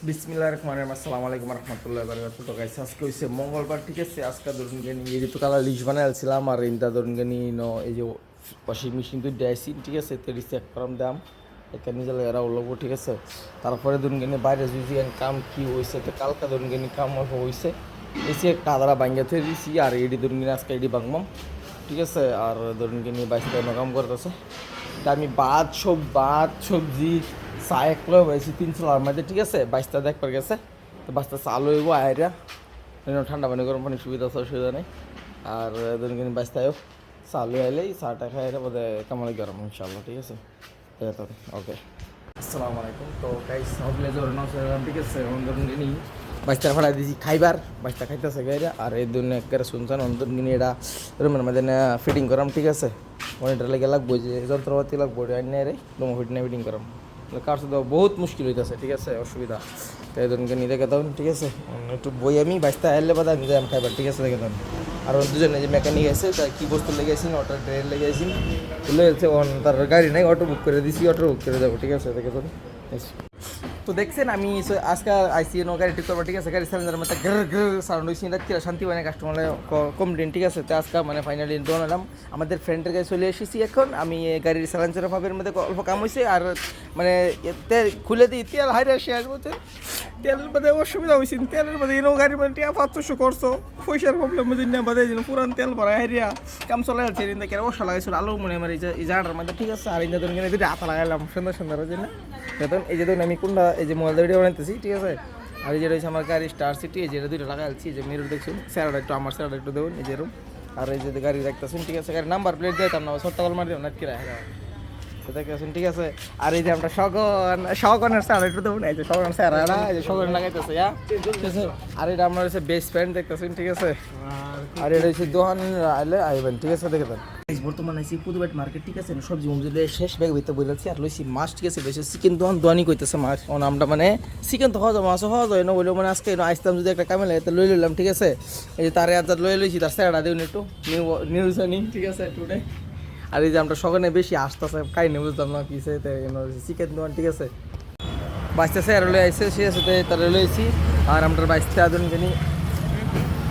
বিসমিল্লাহির রহমানির রহিম। আসসালামু আলাইকুম রহমতুল্লাহি বারাকাতুহু। তো গাইস আজকে হইছে মঙ্গলবার, ঠিক আছে। আজকে ধরুন গেনি এই তো কালা লিস্ট বানাইছিলাম আর ইন্দা ধরুন গেনি এই যে ওয়াশিং মেশিন তো দিয়েছি, ঠিক আছে। তো চেক করাম দাম এখানে নিজে এরা উঠবো, ঠিক আছে। তারপরে ধরুন গেনি বাইরে যদি কাম কি হয়েছে, তো কালকা ধরুন গেনি কাম অল্প হয়েছে, এসে একটা আদারা ভাঙ্গা থয়ে দিয়েছি আর এডি ধরুন গেনি আজকে এডি ভাঙবাম, ঠিক আছে। আর ধরুন গেনি বাইশটা কাম করতেছে। তা আমি ভাত সবজি চা এক কিলো হয়েছি 300 মধ্যে, ঠিক আছে। বাইশটা দেখবার গেছে, তো বাসটা চালু হইব আয়রা ঠান্ডা পানি গরম পানি সুবিধা আছে, অসুবিধা নেই। আর ধরুন কিন্তু বাইশটাও চালু আইলেই চাটা খাই বোধ কামালি গরম ইনশাল্লাহ, ঠিক আছে। ওকে, আসসালামু আলাইকুম। তো গাইস সবলে ধরুন ঠিক আছে। ধরুন কিনি বাইশটা ফাড়াই দিয়েছি খাইবার, বাইশটা খাইতেছে গাইরা। আর এই দুন একেবারে শুনছেন অন্তর কিনি এটা রুমের মধ্যে ফিটিং করাম, ঠিক আছে। মনিটর লেগে লাগবো, যে যন্ত্রপাতি লাগবো আইনে রে রুম ফিটিং করাম। কার সাথে বহুত মুশকিল হইতেছে, ঠিক আছে, অসুবিধা। তো এই ধরুন কিনি দেখে তখন, ঠিক আছে। একটু বই আমি বাইশটা আইলে বাদা আমি যাই খাইবার, ঠিক আছে, দেখে তখন। আর দুজনে যে মেকানিক আছে তার কী বস্তু লেগেছি, অটো ট্রেন লেগেছি, তুলে তার গাড়ি নাই, অটো বুক করে দিছি, অটো বুক করে যাবো, ঠিক আছে, দেখে তখন। তো দেখছেন আমি আজকে আইসি গাড়ি ঠিক করবো, ঠিক আছে। গাড়ি সারেন্দার মধ্যে সাউন্ড হয়েছি, শান্তি মানে কাস্টমার কমপ্লেন, ঠিক আছে। তো আজকে মানে ফাইনালি দোনালাম আমাদের ফ্রেন্ডের কাছে চলে এসেছি এখন। আমি গাড়ির সালেন্সার ভাবের মধ্যে অল্প কাম হয়েছে আর মানে তেল খুলে দিই, তেল হাইরে শেষ বলছে, তেলের মধ্যে অসুবিধা হয়েছে। তেলের মধ্যে এনো গাড়ির মধ্যে 500 করছো, পয়সার প্রবলেম বুঝি না, বাদে পুরান তেল ভরা হাইরিয়া কাম চলে যাচ্ছে। কেন বসা লাগাইছিল আলু মনে আমার এই জায়গাটার মধ্যে, ঠিক আছে। আর এই ধরুন দুটো হাতা লাগাইলাম সুন্দর সুন্দর হয়েছে না। দেখুন এই যে ধরুন আমি কোনটা এই যে মোবাইল ভিডিও বানাইতেছি, ঠিক আছে। আর এই যে রয়েছে আমার গাড়ি স্টার সিটি, এই যেটা দুটো লাগাইছি, এই যে মিরর দেখছেন, স্যারটা একটু আমার স্যারটা একটু দেবেন এই যেরকম। আর এই যে গাড়ি দেখতেছেন, ঠিক আছে। গাড়ি নাম্বার প্লেট দিতাম না, সত্তাগল মারি দেবেন নাকি রাখা দেখতেছেন, ঠিক আছে। আর এই যে আমরা শগনের স্যার একটু দেবো না, এই যে শগনের স্যার এই যে শগন লাগাইতেছে, ঠিক আছে। আর এটা আপনার হচ্ছে বেস্ট ফ্রেন্ড দেখতেছেন, ঠিক আছে। আর এটা হচ্ছে দোকান আইলে আইবেন, ঠিক আছে, দেখে দেন। বর্তমানে আছি পুদুবাট মার্কেট, ঠিক আছে। সবজি মজুরি শেষ ব্যাগ হইতে বলেছি আর লইছি মাছ, ঠিক আছে। বেশি চিকেন দোয়ানি কইতেছে মাছ, আমরা মানে চিকেন তো হওয়া মাছ হওয়া যায় না বলেও মানে আজকে আসতাম যদি একটা কামে লাগে লই লইলাম, ঠিক আছে। এই যে তার আজাদ লই লইছি, তার স্যারটা দিন একটু নিউজ আনি, ঠিক আছে, টুডে। আর এই যে আমরা সকালে বেশি আসতেছে খাইনি, বুঝতাম না কিসে চিকেন দোয়ান, ঠিক আছে। বাইশটা স্যার লই আইসে, ঠিক আছে, তারা লইছি। আর আমরা বাইশটা দিন জানি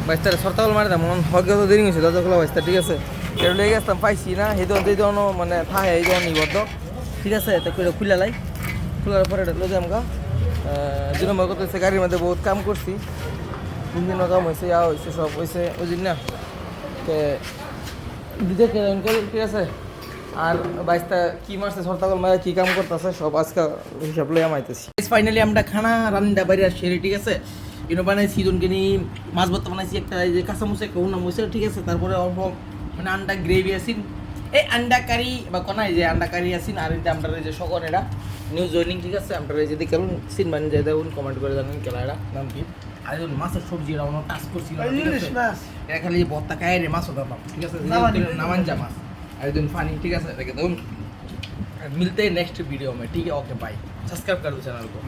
বাইশটা সরতাল মারে তেমন হকে তো দেরি হয়েছে, দরজা খোলা বাইশটা, ঠিক আছে। এটা লেগে আসতাম পাইছি না, সেই দোকানও মানে থাকে এই দোকান নিবদ্ধ, ঠিক আছে। তো খুলে লাই, খোলার পরে এটা লোক আমগা 2 নম্বর করতেছে। গাড়ির মধ্যে বহুত কাম করছি, 3 দিনও কাম হয়েছে, হয়েছে সব হয়েছে ওই দিন না। তো দিতে ঠিক আছে। আর বাইশটা কি মারছে সরতাগল মারা কি কাম করতেছে সব আজকে হিসাব লই আমাইতেছি। ফাইনালি আমরা খানা রান্না বাইরে সেরে, ঠিক আছে। ইনো বানাইছি দুনকেনি মাছ ভর্তা বানাইছি, একটা এই যে কাঁচামুচা একটা উন্না মুচা, ঠিক আছে। তারপরে অল্প মানে আন্ডা গ্রেভি আসিন, এই আন্ডা কারি বা কোনা এই যে আন্ডা কারি আসিন। আর এই যে আমরা এই যে সকন এটা নিউ জয়নিং, ঠিক আছে। আমরা এই যে দেখুন সিন মানে যাই দেখুন কমেন্ট করে জানেন কেলা এটা নাম কি। আর এই মাছের সবজি এটা অন্য টাচ করছিল, এটা খালি ভর্তা খাই রে মাছও দাম, ঠিক আছে। নামাঞ্জা মাছ আর একদম ফানি, ঠিক আছে। দেখে দেখুন मिलते हैं नेक्स्ट वीडियो में, ठीक है। ओके बाय, सब्सक्राइब कर दो चैनल को।